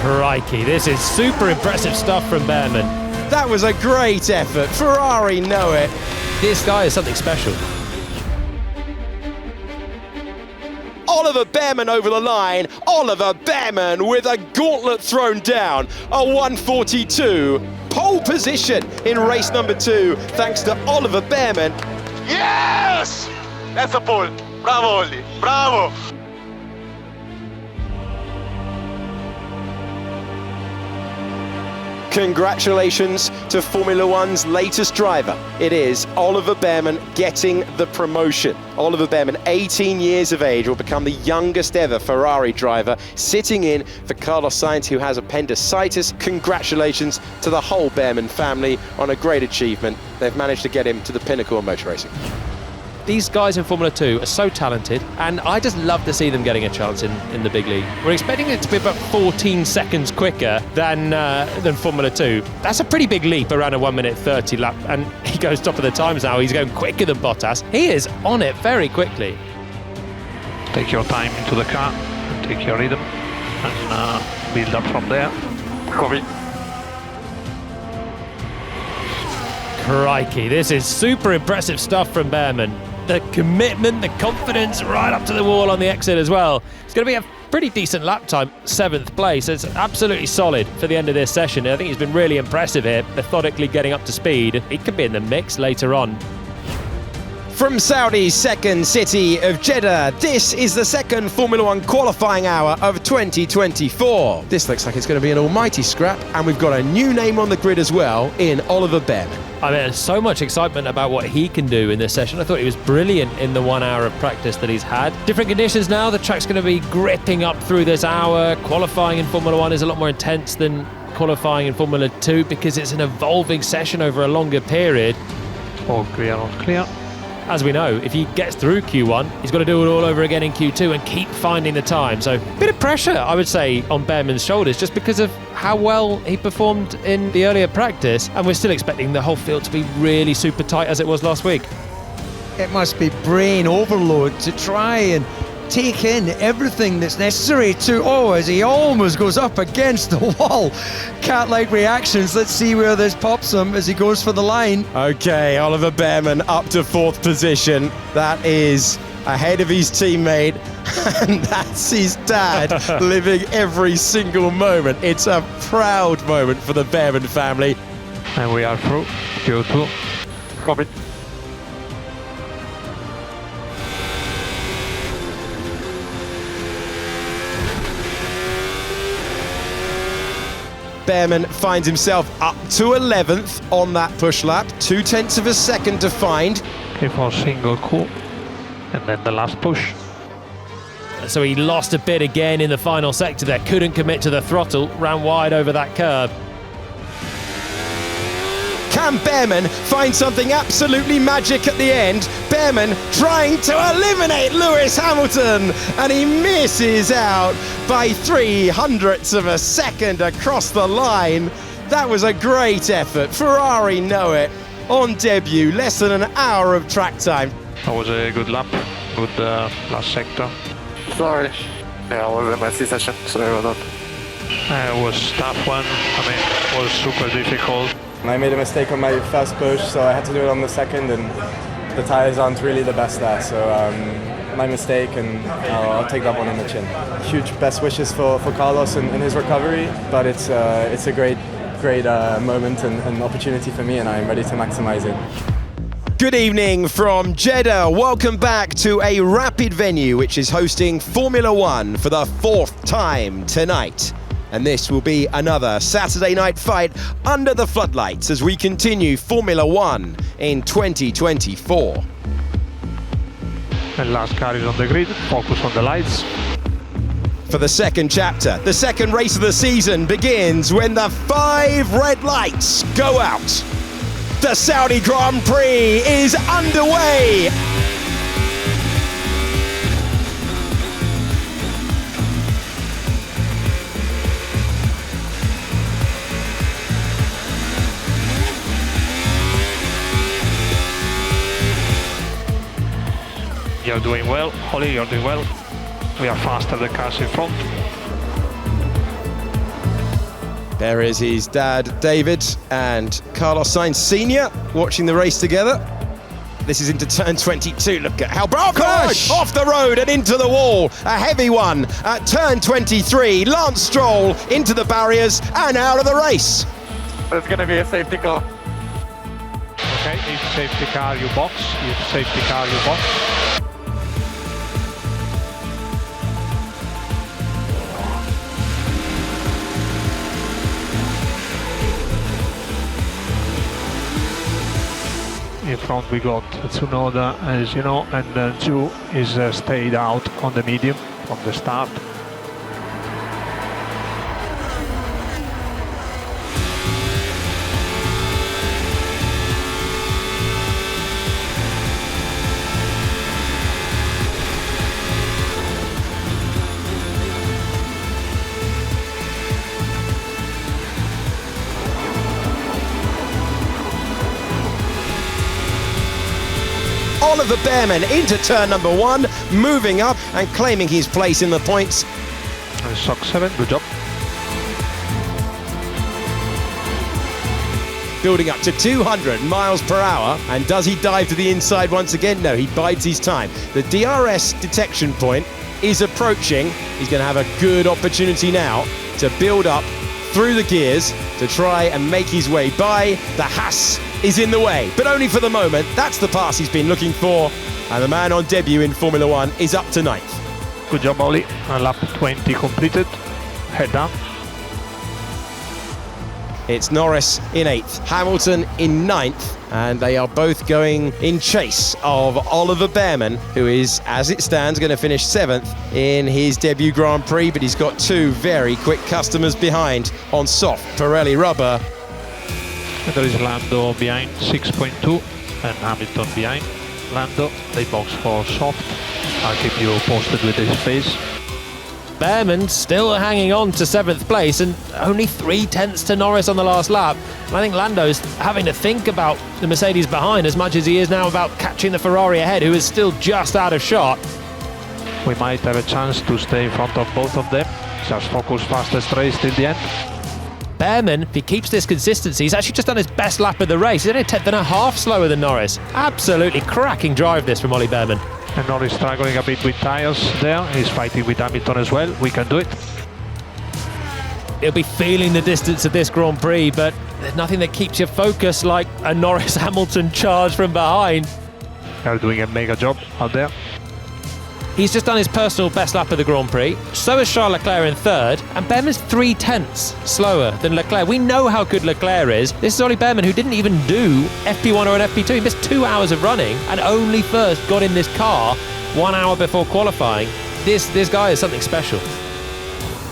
Crikey, this is super impressive stuff from Bearman. That was a great effort. Ferrari know it. This guy is something special. Oliver Bearman over the line. Oliver Bearman with a gauntlet thrown down. A 1:42. Pole position in race number 2, thanks to Oliver Bearman. Yes! That's a pole. Bravo, Ollie. Bravo! Congratulations to Formula One's latest driver. It is Oliver Bearman getting the promotion. Oliver Bearman, 18 years of age, will become the youngest ever Ferrari driver, sitting in for Carlos Sainz, who has appendicitis. Congratulations to the whole Bearman family on a great achievement. They've managed to get him to the pinnacle of motor racing. These guys in Formula 2 are so talented, and I just love to see them getting a chance in the big league. We're expecting it to be about 14 seconds quicker than Formula 2. That's a pretty big leap around a 1:30 lap, and he goes top of the times now. He's going quicker than Bottas. He is on it very quickly. Take your time into the car, and take your rhythm, and build up from there. Copy. Crikey, this is super impressive stuff from Bearman. The commitment, the confidence, right up to the wall on the exit as well. It's going to be a pretty decent lap time, 7th place. It's absolutely solid for the end of this session. I think he's been really impressive here, methodically getting up to speed. He could be in the mix later on. From Saudi's second city of Jeddah, this is the second Formula One qualifying hour of 2024. This looks like it's going to be an almighty scrap, and we've got a new name on the grid as well in Oliver Bearman. I mean, there's so much excitement about what he can do in this session. I thought he was brilliant in the 1 hour of practice that he's had. Different conditions now, the track's going to be gripping up through this hour. Qualifying in Formula 1 is a lot more intense than qualifying in Formula 2 because it's an evolving session over a longer period. All clear, all clear. As we know, if he gets through Q1, he's got to do it all over again in Q2 and keep finding the time. So a bit of pressure, I would say, on Bearman's shoulders just because of how well he performed in the earlier practice. And we're still expecting the whole field to be really super tight as it was last week. It must be brain overload to try and take in everything that's necessary to, as he almost goes up against the wall. Cat-like reactions. Let's see where this pops him as he goes for the line. Okay, Oliver Bearman up to 4th position. That is ahead of his teammate, and that's his dad living every single moment. It's a proud moment for the Bearman family. And we are through Q2. Copy. Bearman finds himself up to 11th on that push lap, 0.2 of a second to find. Before single coup, and then the last push. So he lost a bit again in the final sector there, couldn't commit to the throttle, ran wide over that curb. Can Bearman find something absolutely magic at the end? Bearman trying to eliminate Lewis Hamilton, and he misses out by 0.03 of a second across the line. That was a great effort. Ferrari know it. On debut, less than an hour of track time. That was a good lap, good last sector. Sorry. Yeah, it was a messy session. Sorry about that. It was a tough one. I mean, it was super difficult. I made a mistake on my first push, so I had to do it on the second, and the tyres aren't really the best there, so my mistake, and I'll take that one on the chin. Huge best wishes for Carlos and his recovery, but it's a great moment and opportunity for me, and I'm ready to maximize it. Good evening from Jeddah. Welcome back to a rapid venue which is hosting Formula One for the 4th time tonight. And this will be another Saturday night fight under the floodlights as we continue Formula One in 2024. And last car is on the grid, focus on the lights. For the second chapter, the second race of the season begins when the 5 red lights go out. The Saudi Grand Prix is underway. You're doing well, Holly, you're doing well. We are faster, the cars in front. There is his dad, David, and Carlos Sainz Sr. watching the race together. This is into turn 22. Look at how Crash! off the road and into the wall. A heavy one at turn 23. Lance Stroll into the barriers and out of the race. There's going to be a safety car. Okay, if safety car, you box. If safety car, you box. In front we got Tsunoda, as you know, and Zhu is stayed out on the medium from the start. Oliver Bearman into turn number 1, moving up and claiming his place in the points. Sock 7, good job. Building up to 200 miles per hour. And does he dive to the inside once again? No, he bides his time. The DRS detection point is approaching. He's going to have a good opportunity now to build up through the gears to try and make his way by. The Haas is in the way, but only for the moment. That's the pass he's been looking for. And the man on debut in Formula 1 is up to 9th. Good job, Oli. Lap 20 completed. Head down. It's Norris in 8th, Hamilton in 9th, and they are both going in chase of Oliver Bearman, who is, as it stands, going to finish 7th in his debut Grand Prix, but he's got 2 very quick customers behind on soft Pirelli rubber. And there is Lando behind 6.2 and Hamilton behind. Lando, they box for soft. I'll keep you posted with this phase. Bearman still hanging on to 7th place and only 3/10 to Norris on the last lap. And I think Lando's having to think about the Mercedes behind as much as he is now about catching the Ferrari ahead, who is still just out of shot. We might have a chance to stay in front of both of them. Just focus fastest race till the end. Bearman, if he keeps this consistency, he's actually just done his best lap of the race. He's only a 10.5 slower than Norris. Absolutely cracking drive this from Ollie Bearman. And Norris struggling a bit with tyres there. He's fighting with Hamilton as well. We can do it. He'll be feeling the distance of this Grand Prix, but there's nothing that keeps you focused like a Norris-Hamilton charge from behind. They're doing a mega job out there. He's just done his personal best lap of the Grand Prix. So is Charles Leclerc in 3rd, and Bearman's 3/10 slower than Leclerc. We know how good Leclerc is. This is Ollie Bearman, who didn't even do FP1 or an FP2. He missed 2 hours of running and only first got in this car 1 hour before qualifying. This guy is something special.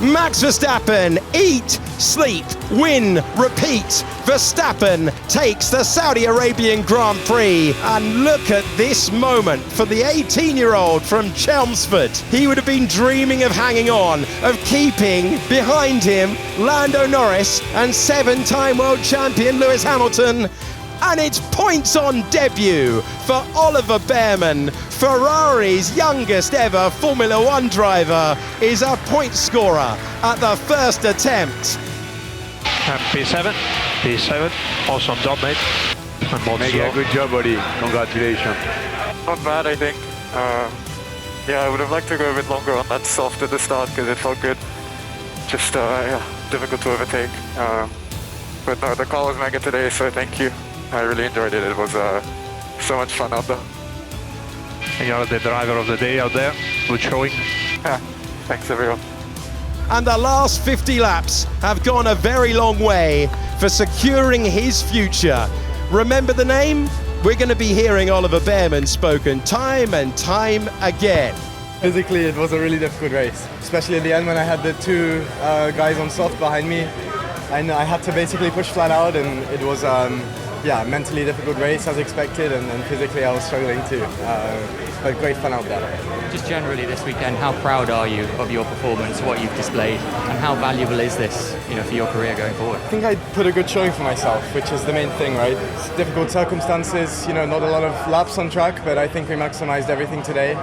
Max Verstappen, eat, sleep, win, repeat. Verstappen takes the Saudi Arabian Grand Prix. And look at this moment for the 18-year-old from Chelmsford. He would have been dreaming of hanging on, of keeping behind him Lando Norris and 7-time world champion Lewis Hamilton. And it's points on debut for Oliver Bearman. Ferrari's youngest ever Formula 1 driver is a point scorer at the first attempt. And P7, awesome job, mate. And Mega good job, Oli. Congratulations. Not bad, I think. Yeah, I would have liked to go a bit longer on that soft at the start because it felt good. Just yeah, difficult to overtake. But no, the car was mega today, so thank you. I really enjoyed it. It was so much fun out there. And you're the driver of the day out there. Good showing. Yeah, thanks everyone. And the last 50 laps have gone a very long way for securing his future. Remember the name? We're going to be hearing Oliver Bearman spoken time and time again. Physically, it was a really difficult race, especially at the end when I had the 2 guys on soft behind me. I had to basically push flat out, and it was yeah, mentally difficult race as expected, and physically I was struggling too. But great fun out there. Just generally this weekend, how proud are you of your performance, what you've displayed, and how valuable is this, for your career going forward? I think I put a good showing for myself, which is the main thing, right? It's difficult circumstances, not a lot of laps on track, but I think we maximized everything today.